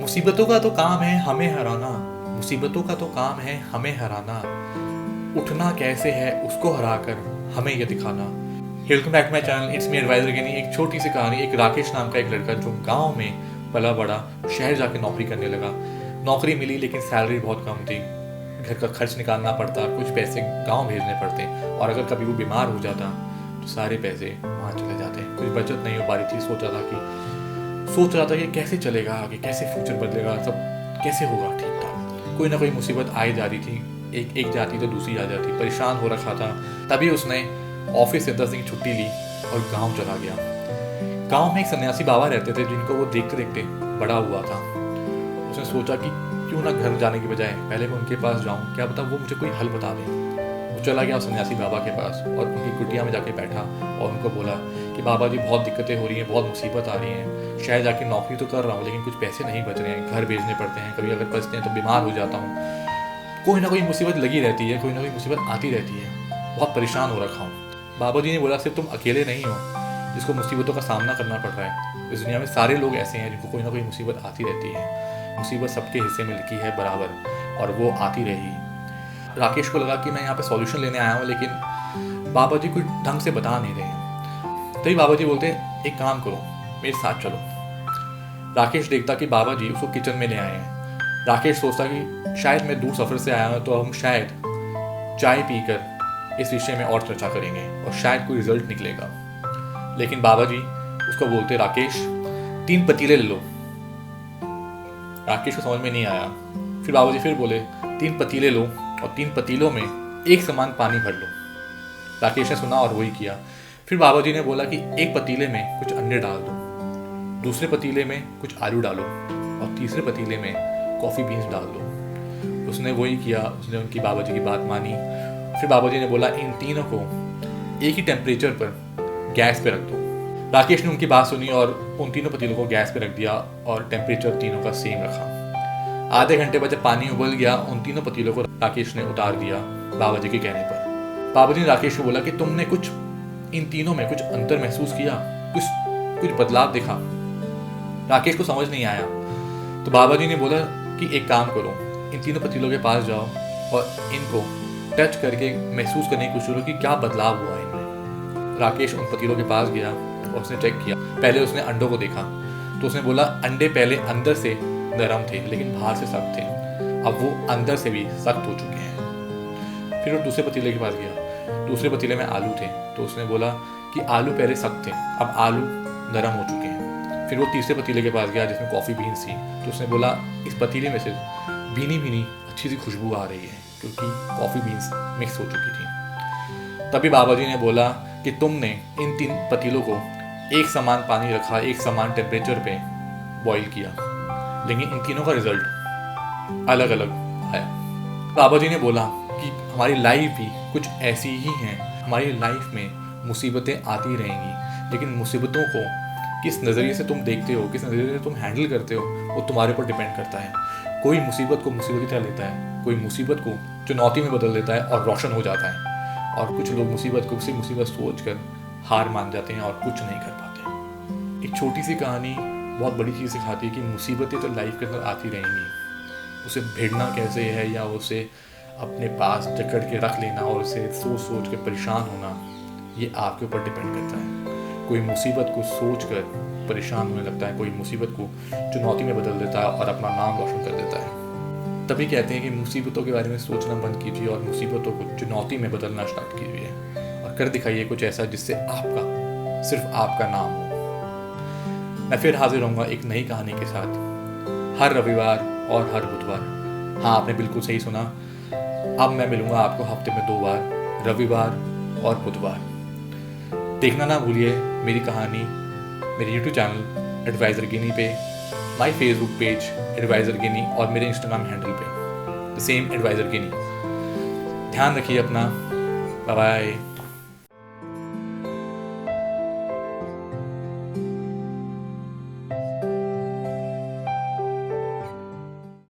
मुसीबतों का तो काम है हमें हराना, मुसीबतों का तो काम है हमें हराना, उठना कैसे है उसको हराकर हमें ये दिखाना। Welcome back to my channel, it's me adviser Gini. एक छोटी सी कहानी। एक राकेश नाम का एक लड़का जो गांव में पला बड़ा, शहर जाके नौकरी करने लगा। नौकरी मिली लेकिन सैलरी बहुत कम थी, घर का खर्च निकालना पड़ता, कुछ पैसे गांव भेजने पड़ते, और अगर कभी वो बीमार हो जाता तो सारे पैसे वहाँ चले जाते। कुछ बचत नहीं हो पा रही थी। सोच रहा था कि कैसे चलेगा आगे, कैसे फ्यूचर बदलेगा, सब कैसे होगा ठीक ठाक। कोई ना कोई मुसीबत आई जा रही थी, एक जाती तो दूसरी आ जाती। परेशान हो रखा था। तभी उसने ऑफिस से 10 दिन की छुट्टी ली और गांव चला गया। गांव में एक सन्यासी बाबा रहते थे जिनको वो देखते देखते बड़ा हुआ था। उसने सोचा कि क्यों ना घर जाने की बजाय पहले मैं उनके पास जाऊं, क्या पता वो मुझे कोई हल बता दें। वो चला गया सन्यासी बाबा के पास और उनकी कुटिया में जाके बैठा और उनको बोला कि बाबा जी बहुत दिक्कतें हो रही हैं, बहुत मुसीबत आ रही हैं। शहर जाके नौकरी तो कर रहा हूँ लेकिन कुछ पैसे नहीं बच रहे हैं, घर भेजने पड़ते हैं, कभी अगर बचते हैं तो बीमार हो जाता हूँ। कोई ना कोई मुसीबत लगी रहती है, कोई ना कोई मुसीबत आती रहती है, बहुत परेशान हो रखा हूँ। बाबा जी ने बोला सिर्फ तुम अकेले नहीं हो जिसको मुसीबतों का सामना करना पड़ रहा है। इस दुनिया में सारे लोग ऐसे हैं जिनको कोई ना कोई मुसीबत आती रहती है। मुसीबत सबके हिस्से में लिखी है बराबर और वो आती रही। राकेश को लगा कि मैं यहाँ पे सॉल्यूशन लेने आया हूँ लेकिन बाबा जी कुछ ढंग से बता नहीं रहे हैं। तभी बाबा जी बोलते एक काम करो, मेरे साथ चलो। राकेश देखता कि बाबा जी उसको किचन में ले आए हैं। राकेश सोचता कि शायद मैं दूर सफ़र से आया हूँ तो हम शायद चाय पीकर इस विषय में और चर्चा करेंगे और शायद कोई रिजल्ट निकलेगा। लेकिन बाबा जी उसको बोलते राकेश 3 पतीले ले लो। राकेश को समझ में नहीं आया। फिर बाबा जी फिर बोले 3 पतीले लो और 3 पतीलों में एक समान पानी भर लो। राकेश ने सुना और वही किया। फिर बाबा जी ने बोला कि एक पतीले में कुछ अंडे डाल दो, दूसरे पतीले में कुछ आलू डालो और तीसरे पतीले में कॉफ़ी बीन्स डाल दो। उसने वही किया। उसने उनकी बाबा जी की बात मानी। फिर बाबा जी ने बोला इन तीनों को एक ही टेम्परेचर पर गैस पे रख दो। राकेश ने उनकी बात सुनी और उन तीनों पतीलों को गैस पे रख दिया और टेम्परेचर तीनों का सेम रखा। आधे घंटे बाद जब पानी उबल गया उन तीनों पतीलों को राकेश ने उतार दिया बाबा जी के कहने पर। बाबा जी ने राकेश को बोला कि तुमने कुछ इन तीनों में कुछ अंतर महसूस किया, कुछ बदलाव देखा? राकेश को समझ नहीं आया। तो बाबा जी ने बोला कि एक काम करो, इन तीनों पतीलों के पास जाओ और इनको टच करके महसूस करने की कोशिश करो कि क्या बदलाव हुआ इनमें। राकेश उन पतीलों के पास गया और उसने चेक किया। पहले उसने अंडों को देखा तो उसने बोला अंडे पहले अंदर से नरम थे लेकिन बाहर से सख्त थे, अब वो अंदर से भी सख्त हो चुके हैं। फिर वो दूसरे पतीले के पास गया। दूसरे पतीले में आलू थे तो उसने बोला कि आलू पहले सख्त थे, अब आलू नरम हो चुके हैं। फिर वो तीसरे पतीले के पास गया जिसमें कॉफ़ी बीन्स थी तो उसने बोला इस पतीले में से भीनी भीनी अच्छी सी खुशबू आ रही है क्योंकि कॉफ़ी बीन्स मिक्स हो चुकी थी। तभी बाबा जी ने बोला कि तुमने इन 3 पतीलों को एक समान पानी रखा, एक समान टेम्परेचर पे बॉईल किया, लेकिन इन तीनों का रिजल्ट अलग अलग आया। बाबा जी ने बोला कि हमारी लाइफ भी कुछ ऐसी ही है। हमारी लाइफ में मुसीबतें आती रहेंगी लेकिन मुसीबतों को किस नज़रिए से तुम देखते हो, किस नज़रिए से तुम हैंडल करते हो, वो तुम्हारे ऊपर डिपेंड करता है। कोई मुसीबत को मुसीबत की तरह लेता है, कोई मुसीबत को चुनौती में बदल देता है और रोशन हो जाता है, और कुछ लोग मुसीबत को किसी मुसीबत सोच कर हार मान जाते हैं और कुछ नहीं कर पाते। एक छोटी सी कहानी बहुत बड़ी चीज़ सिखाती है कि मुसीबतें तो लाइफ के अंदर आती रहेंगी। उसे भिड़ना कैसे है या उसे अपने पास जकड़ के रख लेना और उसे सोच सोच के परेशान होना, ये आपके ऊपर डिपेंड करता है। कोई मुसीबत को सोच कर परेशान होने लगता है, कोई मुसीबत को चुनौती में बदल देता है और अपना नाम रोशन कर देता है। तभी कहते हैं कि मुसीबतों के बारे में सोचना बंद कीजिए और मुसीबतों को चुनौती में बदलना स्टार्ट कीजिए और कर दिखाइए कुछ ऐसा जिससे आपका, सिर्फ आपका नाम हो। मैं फिर हाजिर होऊंगा एक नई कहानी के साथ हर रविवार और हर बुधवार। हाँ, आपने बिल्कुल सही सुना। अब मैं मिलूंगा आपको हफ्ते में 2 बार, रविवार और बुधवार। देखना ना भूलिए मेरी कहानी मेरे YouTube चैनल एडवाइजर गिनी पे, my Facebook page adviser Ginni और मेरे इंस्टाग्राम हैंडल पे द सेम एडवाइजर गिनी। ध्यान रखिए अपना। Bye bye.